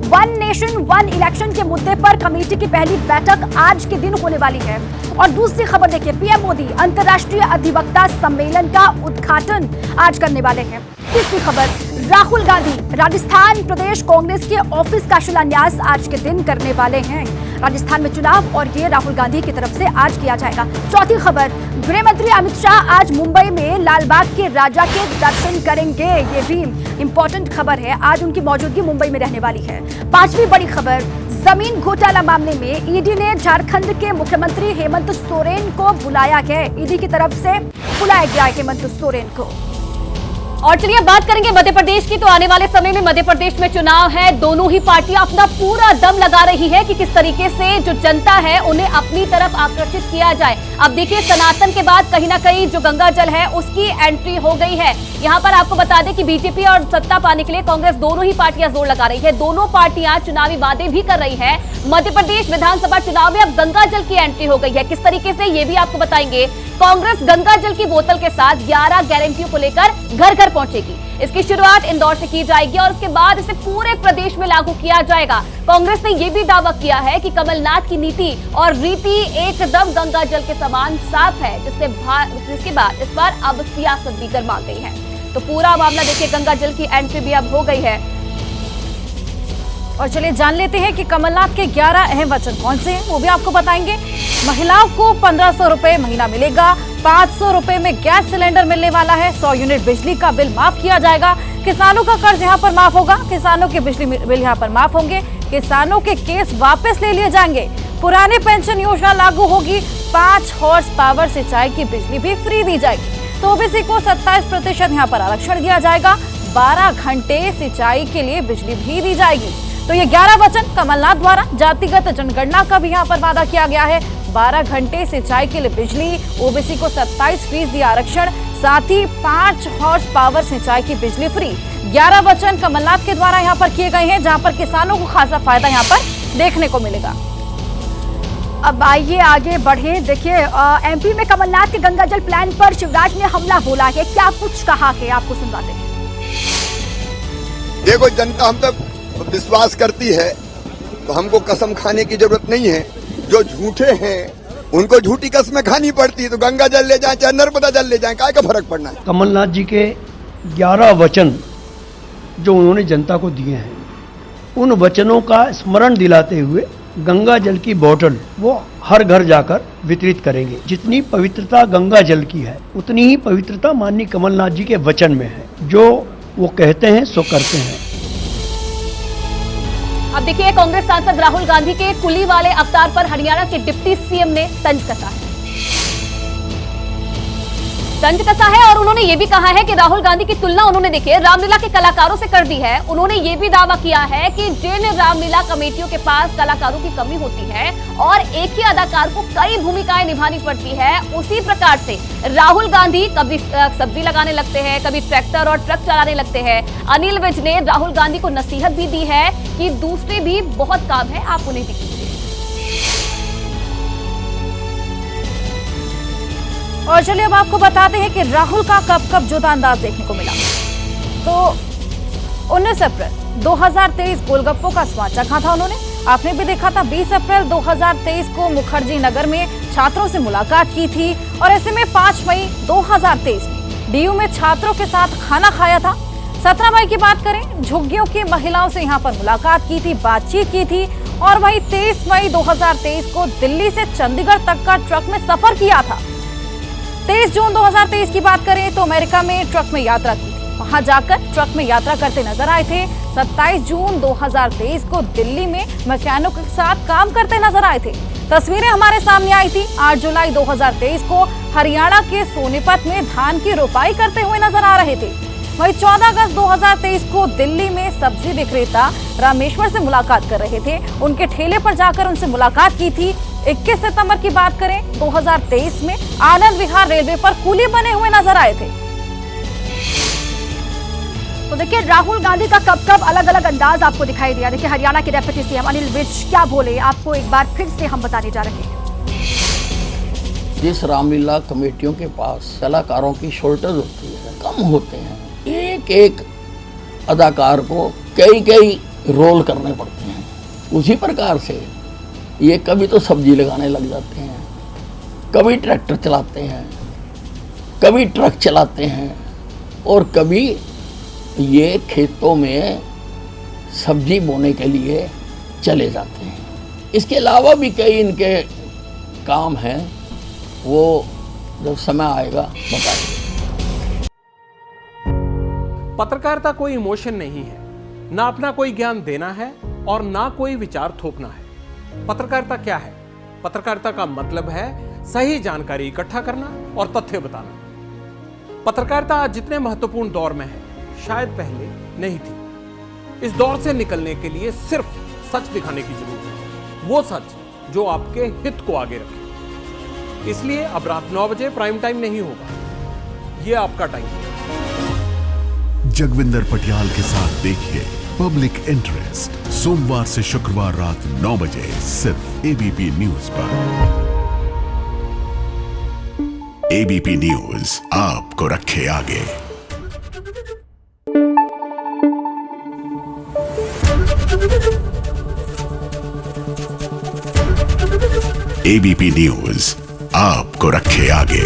One nation one election के मुद्दे पर कमेटी की पहली बैठक आज के दिन होने वाली है। और दूसरी खबर देखिए, पीएम मोदी अंतर्राष्ट्रीय अधिवक्ता सम्मेलन का उद्घाटन आज करने वाले हैं। तीसरी खबर, राहुल गांधी राजस्थान प्रदेश कांग्रेस के ऑफिस का शिलान्यास आज के दिन करने वाले हैं। राजस्थान में चुनाव और ये राहुल गांधी की तरफ से आज किया जाएगा। चौथी खबर, गृह मंत्री अमित शाह आज मुंबई में लालबाग के राजा के दर्शन करेंगे। ये भी इंपॉर्टेंट खबर है, आज उनकी मौजूदगी मुंबई में रहने वाली है। पांचवी बड़ी खबर, जमीन घोटाला मामले में ईडी ने झारखंड के मुख्यमंत्री हेमंत सोरेन को बुलाया गया। ईडी की तरफ से बुलाया गया हेमंत सोरेन को। और चलिए बात करेंगे मध्य प्रदेश की। तो आने वाले समय में मध्य प्रदेश में चुनाव है, दोनों ही पार्टियां अपना पूरा दम लगा रही है कि किस तरीके से जो जनता है उन्हें अपनी तरफ आकर्षित किया जाए। अब देखिए, सनातन के बाद कहीं ना कहीं जो गंगा जल है उसकी एंट्री हो गई है। यहाँ पर आपको बता दें कि बीजेपी और सत्ता पाने के लिए कांग्रेस दोनों ही पार्टियां जोर लगा रही है। दोनों पार्टियां चुनावी वादे भी कर रही है। मध्य प्रदेश विधानसभा चुनाव में अब गंगा जल की एंट्री हो गई है। किस तरीके से, ये भी आपको बताएंगे। कांग्रेस गंगा जल की बोतल के साथ 11 गारंटियों को लेकर घर घर पहुंचेगी। इसकी शुरुआत इंदौर से की जाएगी और उसके बाद इसे पूरे प्रदेश में लागू किया जाएगा। कांग्रेस ने यह भी दावा किया है कि कमलनाथ की नीति और रीति एकदम गंगा जल के समान साफ है, जिसके बाद इस बार अब सियासत भी गर्मा गई है। तो पूरा मामला देखिए, गंगा जल की एंट्री भी अब हो गई है। और चलिए जान लेते हैं कि कमलनाथ के 11 अहम वचन कौन से हैं, वो भी आपको बताएंगे। महिलाओं को 1500 रुपए महीना मिलेगा, 500 रुपए में गैस सिलेंडर मिलने वाला है, 100 यूनिट बिजली का बिल माफ किया जाएगा, किसानों का कर्ज यहाँ पर माफ होगा, किसानों के बिजली बिल यहाँ पर माफ होंगे, किसानों के केस वापस ले लिए जाएंगे, पुरानी पेंशन योजना लागू होगी, 5 हॉर्स पावर सिंचाई की बिजली भी फ्री दी जाएगी। तो ओबीसी को 27% यहाँ पर आरक्षण दिया जाएगा, 12 घंटे सिंचाई के लिए बिजली भी दी जाएगी। तो ये 11 वचन कमलनाथ द्वारा जातिगत जनगणना का भी यहाँ पर वादा किया गया है। 12 घंटे सिंचाई के लिए बिजली, ओबीसी को 27% आरक्षण, साथ ही 5 हॉर्स पावर सिंचाई की बिजली फ्री। 11 वचन कमलनाथ के द्वारा यहाँ पर किए गए हैं, जहाँ पर किसानों को खासा फायदा यहाँ पर देखने को मिलेगा। अब आइए आगे बढ़े। देखिए, एमपी में कमलनाथ के गंगा जल प्लान पर शिवराज ने हमला बोला है, क्या कुछ कहा है, आपको सुनवाते हैं। देखो, जनता हम तक विश्वास करती है तो हमको कसम खाने की जरूरत नहीं है। जो झूठे हैं उनको झूठी कसमें खानी पड़ती है। तो गंगा जल ले जाए चाहे नर्मदा जल ले जाए, काय का फर्क पड़ना है। कमलनाथ जी के 11 वचन जो उन्होंने जनता को दिए हैं, उन वचनों का स्मरण दिलाते हुए गंगा जल की बोतल वो हर घर जाकर वितरित करेंगे। जितनी पवित्रता गंगा जल की है उतनी ही पवित्रता माननीय कमलनाथ जी के वचन में है। जो वो कहते हैं सो करते हैं। अब देखिए, कांग्रेस सांसद राहुल गांधी के कुली वाले अवतार पर हरियाणा के डिप्टी सीएम ने तंज कसा है और उन्होंने ये भी कहा है कि राहुल गांधी की तुलना उन्होंने देखिए रामलीला के कलाकारों से कर दी है। उन्होंने ये भी दावा किया है कि जिन रामलीला कमेटियों के पास कलाकारों की कमी होती है और एक ही अदाकार को कई भूमिकाएं निभानी पड़ती है, उसी प्रकार से राहुल गांधी कभी सब्जी लगाने लगते हैं, कभी ट्रैक्टर और ट्रक चलाने लगते हैं। अनिल विज ने राहुल गांधी को नसीहत भी दी है कि दूसरे भी बहुत काम है, आप उन्हें भी कीजिए। और चलिए अब आपको बताते हैं कि राहुल का कब जुदा अंदाज देखने को मिला। तो 19 अप्रैल 2023 गोलगप्पों का स्वाद चखा था उन्होंने, आपने भी देखा था। 20 अप्रैल 2023 को मुखर्जी नगर में छात्रों से मुलाकात की थी और ऐसे में 5 मई 2023 में डीयू में छात्रों के साथ खाना खाया था। 17 मई की बात करें, झुग्गियों की महिलाओं से यहाँ पर मुलाकात की थी, बातचीत की थी। और वहीं 23 मई 2023 को दिल्ली से चंडीगढ़ तक का ट्रक में सफर किया था। 23 जून 2023 की बात करें तो अमेरिका में ट्रक में यात्रा की थी, वहां जाकर ट्रक में यात्रा करते नजर आए थे। 27 जून 2023 को दिल्ली में मैकेनिक के साथ काम करते नजर आए थे। तस्वीरें हमारे सामने आई थी। 8 जुलाई 2023 को हरियाणा के सोनीपत में धान की रोपाई करते हुए नजर आ रहे थे। वहीं 14 अगस्त 2023 को दिल्ली में सब्जी विक्रेता रामेश्वर से मुलाकात कर रहे थे, उनके ठेले पर जाकर उनसे मुलाकात की थी। 21 सितंबर की बात करें 2023 में आनंद विहार रेलवे पर कुली बने हुए नजर आए थे। तो देखिए, राहुल गांधी का कब अलग अलग अंदाज आपको दिखाई दिया। देखिए, हरियाणा के डिप्टी सीएम अनिल विज क्या बोले, आपको एक बार फिर से हम बताने जा रहे हैं। जिस रामलीला कमेटियों के पास कलाकारों की शॉर्टेज होती है, कम होते हैं, एक एक अदाकार को कई रोल करने पड़ते हैं। उसी प्रकार से ये कभी तो सब्जी लगाने लग जाते हैं, कभी ट्रैक्टर चलाते हैं, कभी ट्रक चलाते हैं और कभी ये खेतों में सब्जी बोने के लिए चले जाते हैं। इसके अलावा भी कई इनके काम हैं, वो जब समय आएगा बताएंगे। पत्रकारिता कोई इमोशन नहीं है, ना अपना कोई ज्ञान देना है और ना कोई विचार थोपना है। पत्रकारिता क्या है? पत्रकारिता का मतलब है सही जानकारी इकट्ठा करना और तथ्य बताना। पत्रकारिता आज जितने महत्वपूर्ण दौर में है, शायद पहले नहीं थी। इस दौर से निकलने के लिए सिर्फ सच दिखाने की जरूरत है, वो सच जो आपके हित को आगे रखे। इसलिए अब रात 9 बजे प्राइम टाइम नहीं होगा, ये आपका टाइम है। जगविंदर पटियाल के साथ देखिए पब्लिक इंटरेस्ट सोमवार से शुक्रवार रात 9 बजे सिर्फ एबीपी न्यूज पर। एबीपी न्यूज आपको रखे आगे। एबीपी न्यूज आपको रखे आगे।